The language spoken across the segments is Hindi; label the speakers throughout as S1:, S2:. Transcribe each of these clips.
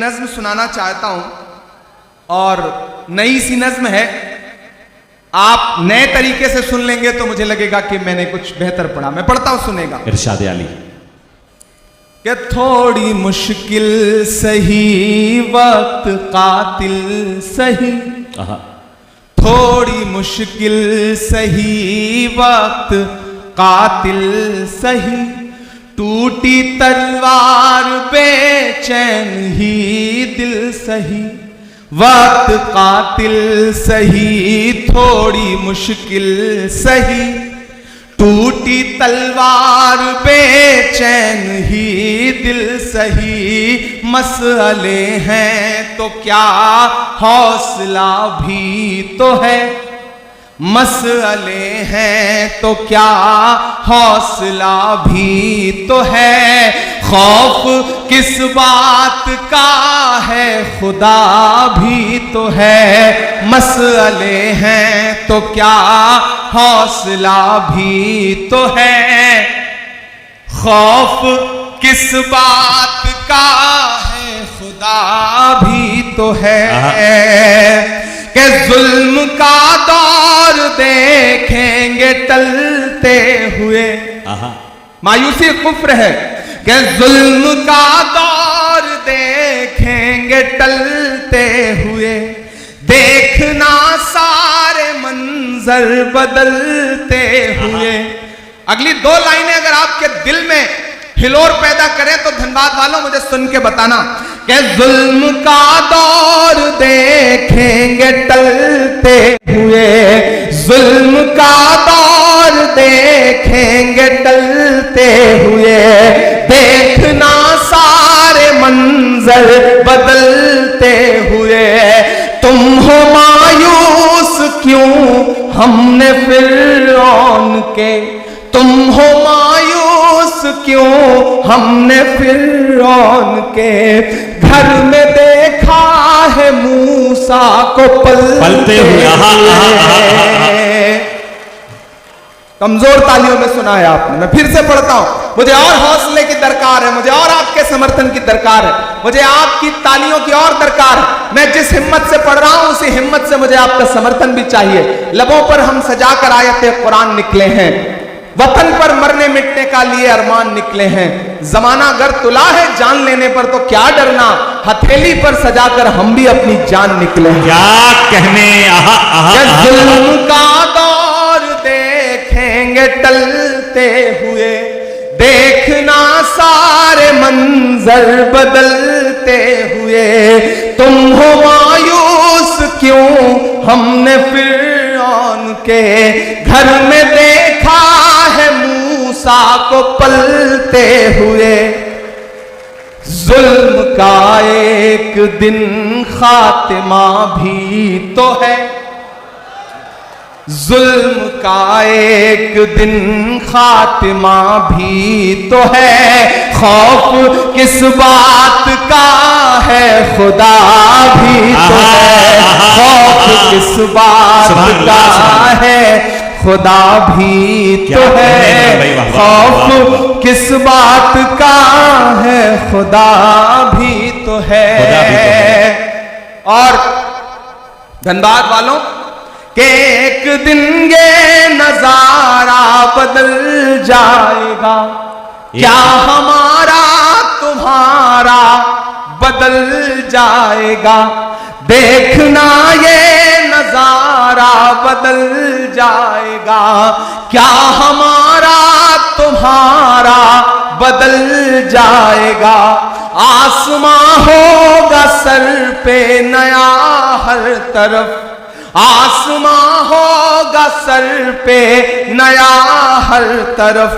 S1: नज्म सुनाना चाहता हूं और नई सी नज्म है। आप नए तरीके से सुन लेंगे तो मुझे लगेगा कि मैंने कुछ बेहतर पढ़ा। मैं पढ़ता हूं, सुनेगा।
S2: इरशाद अली
S1: कि थोड़ी मुश्किल सही वक्त कातिल सही, थोड़ी मुश्किल सही वक्त कातिल सही, टूटी तलवार बेचैन ही दिल सही, वक्त कातिल सही थोड़ी मुश्किल सही, टूटी तलवार बेचैन ही दिल सही, मसले हैं तो क्या हौसला भी तो है, मसले हैं तो क्या हौसला भी तो है, खौफ किस बात का है खुदा भी तो है, मसले हैं तो क्या हौसला भी तो है, खौफ किस बात का है खुदा भी तो है, कि जुल्म का दौर देखेंगे टलते हुए, मायूसी कुफ्र है, कि जुल्म का दौर देखेंगे टलते हुए, देखना सारे मंजर बदलते हुए। अगली दो लाइनें अगर आपके दिल में हिलोर पैदा करें तो धनबाद वालों मुझे सुन के बताना कि जुल्म का दौर देखेंगे टलते हुए, जुल्म का दौर देखेंगे टलते हुए, देखना सारे मंजर बदलते हुए, तुम हो मायूस क्यों हमने फिरौन के, तुम हो मायूस क्यों हमने फिरौन के, घर में देखा है मूसा को पलते हुए। कमजोर तालियों में सुना है आपने। मैं फिर से पढ़ता हूं, मुझे और हौसले की दरकार है, मुझे और आपके समर्थन की दरकार है, मुझे आपकी तालियों की और दरकार है। मैं जिस हिम्मत से पढ़ रहा हूं उसी हिम्मत से मुझे आपका समर्थन भी चाहिए। लबों पर हम सजाकर आयते कुरान निकले हैं, वतन पर मरने मिटने का लिए अरमान निकले हैं, जमाना गर तुला है जान लेने पर तो क्या डरना, हथेली पर सजाकर हम भी अपनी जान निकले हैं।
S2: क्या कहने
S1: जुल्म का दौर देखेंगे टलते हुए, देखना सारे मंजर बदलते हुए, तुम हो मायूस क्यों हमने फिरौन के घर में देखा है मूसा को पलते हुए, जुल्म का एक दिन खातिमा भी तो है, जुल्म का एक दिन खातिमा भी तो है, खौफ किस बात का है खुदा भी तो है, खौफ किस बात का है खुदा भी तो है, खौफ किस बात का है खुदा भी तो है। और धनबाद वालों के एक दिन ये नजारा बदल जाएगा, क्या हमारा तुम्हारा बदल जाएगा, देखना ये नजारा बदल जाएगा, क्या हमारा तुम्हारा बदल जाएगा, आसमां होगा सर पे नया हर तरफ, आसमां होगा सर पे नया हर तरफ,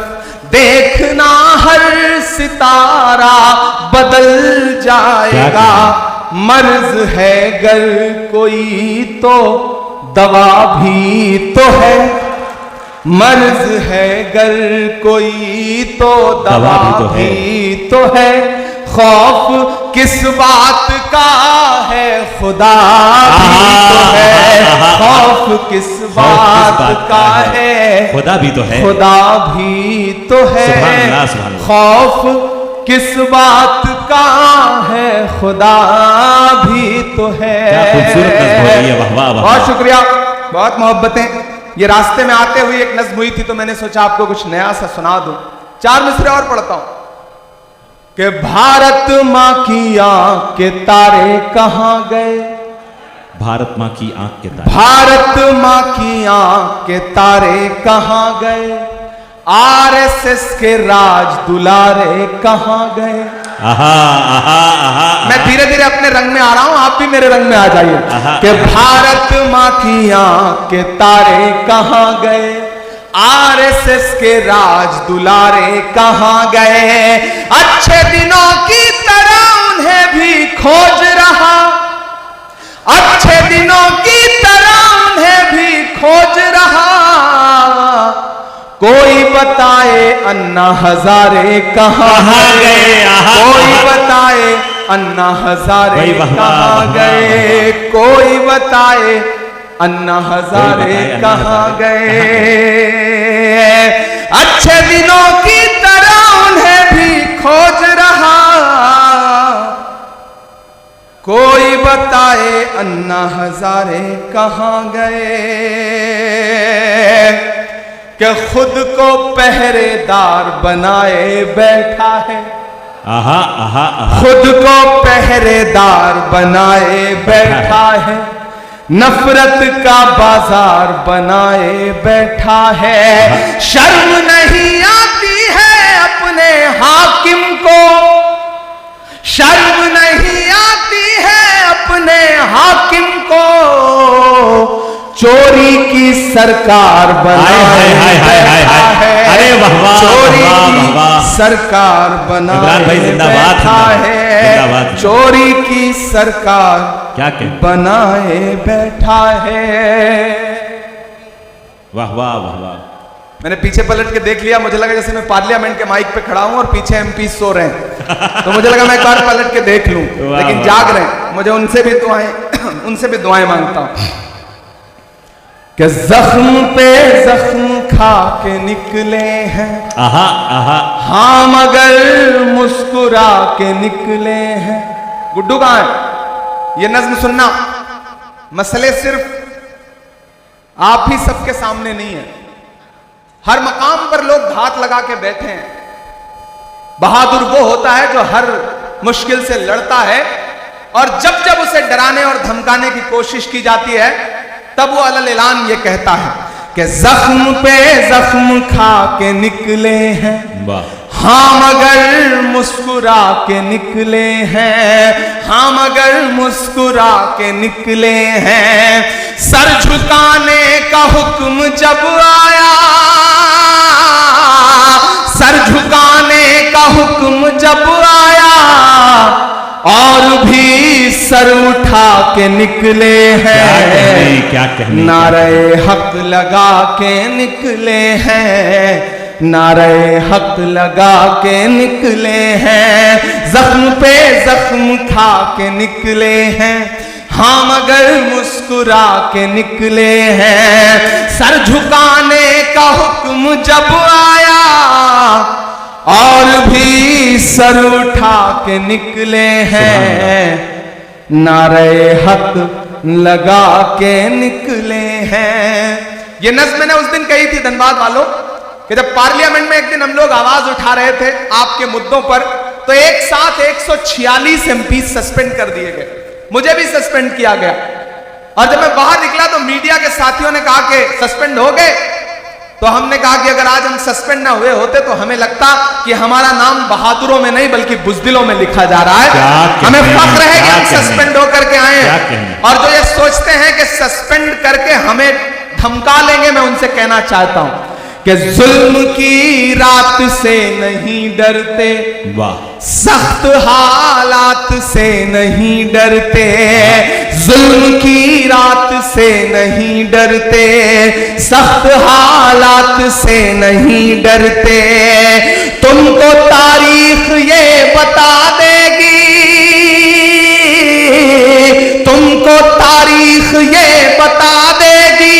S1: देखना हर सितारा बदल जाएगा, मर्ज है गर कोई तो दवा भी तो है, मर्ज है गर कोई तो दवा भी तो है, खौफ किस बात का है खुदा भी तो है, खौफ किस बात का है
S2: खुदा भी तो है,
S1: खुदा भी तो है, खौफ किस बात कहाँ है खुदा भी तो है।
S2: क्या खूबसूरत नज़्म हो रही है, वाह वाह वाह।
S1: बहुत शुक्रिया, बहुत मोहब्बतें। ये रास्ते में आते हुए एक नज्म हुई थी तो मैंने सोचा आपको कुछ नया सा सुना दूं। 4 मिसरे और पढ़ता हूं कि भारत माँ की आंख के तारे कहाँ गए,
S2: भारत माँ की आंख के तारे,
S1: भारत माँ की आंख के तारे कहाँ गए, आरएसएस के राज दुलारे कहाँ गए।
S2: आहा आहा आहा।
S1: मैं धीरे धीरे अपने रंग में आ रहा हूं, आप भी मेरे रंग में आ जाइए कि भारत माँ की आंख के तारे कहाँ गए, आरएसएस के राज दुलारे कहाँ गए। अच्छे दिनों की तरह उन्हें भी खोज रहा, अच्छे दिनों की तरह उन्हें भी खोज रहा। कोई बताए अन्ना हजारे कहाँ गए, कोई बताए अन्ना हजारे कहाँ गए, कोई बताए अन्ना हजारे कहाँ गए। अच्छे दिनों की तरह उन्हें भी खोज रहा, कोई बताए अन्ना हजारे कहाँ गए। कि खुद को पहरेदार बनाए बैठा है,
S2: आहा आहा आहा।
S1: खुद को पहरेदार बनाए बैठा है, नफरत का बाजार बनाए बैठा है। शर्म नहीं आती है अपने हाकिम को, शर्म नहीं आती है अपने हाकिम को, चोरी की सरकार बनाए बैठा है।
S2: अरे वाह वाह,
S1: चोरी
S2: वाह वाह।
S1: की सरकार बनाए
S2: भाई जिंदाबाद,
S1: बैठा है,
S2: जिंदाबाद।
S1: चोरी की सरकार
S2: क्या कह,
S1: बनाए बैठा है।
S2: वाह वाह वाह वाह।
S1: मैंने पीछे पलट के देख लिया, मुझे लगा जैसे मैं पार्लियामेंट के माइक पे खड़ा हूं और पीछे एमपी सो रहे हैं, तो मुझे लगा मैं एक बार पलट के देख लूं, लेकिन जाग रहे हैं। मुझे उनसे भी दुआएं मांगता हूं कि जख्म पे जख्म खा के निकले हैं,
S2: आहा आहा।
S1: हाँ मगर मुस्कुरा के निकले हैं। गुड्डू कहां है? ये नज्म सुनना, मसले सिर्फ आप ही सबके सामने नहीं है, हर मकाम पर लोग घात लगा के बैठे हैं। बहादुर वो होता है जो हर मुश्किल से लड़ता है, और जब जब उसे डराने और धमकाने की कोशिश की जाती है तब वो अलल ऐलान ये कहता है कि जख्म पे जख्म खा के निकले हैं, हाँ मगर मुस्कुरा के निकले हैं, हाँ मगर मुस्कुरा के निकले हैं। सर झुकाने का हुक्म जब आया, सर झुकाने का हुक्म जब आया, और भी सर उठा के निकले हैं।
S2: क्या कहने,
S1: नारे हक लगा के निकले हैं, नारे हक लगा के निकले हैं। जख्म पे जख्म खा के निकले हैं, हाँ मगर मुस्कुरा के निकले हैं। सर झुकाने का हुक्म जब आया, और भी सर उठा के निकले हैं, नारे हक लगा के निकले हैं। ये नज़्म मैंने उस दिन कही थी धनबाद वालों कि जब पार्लियामेंट में एक दिन हम लोग आवाज उठा रहे थे आपके मुद्दों पर, तो एक साथ 146 एमपी सस्पेंड कर दिए गए, मुझे भी सस्पेंड किया गया। और जब मैं बाहर निकला तो मीडिया के साथियों ने कहा कि सस्पेंड हो गए, तो हमने कहा कि अगर आज हम सस्पेंड ना हुए होते तो हमें लगता कि हमारा नाम बहादुरों में नहीं बल्कि बुज़दिलों में लिखा जा रहा है। हमें फख्र है कि हम सस्पेंड होकर के आए हैं। और जो ये सोचते हैं कि सस्पेंड करके हमें धमका लेंगे, मैं उनसे कहना चाहता हूं कि जुल्म की रात से नहीं डरते, सख्त हालात से नहीं डरते, जुल्म की रात से नहीं डरते, सख्त हालात से नहीं डरते। तुमको तारीख ये बता देगी, तुमको तारीख ये बता देगी,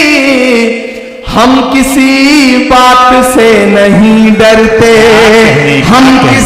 S1: हम किसी बात से नहीं डरते, हम किसी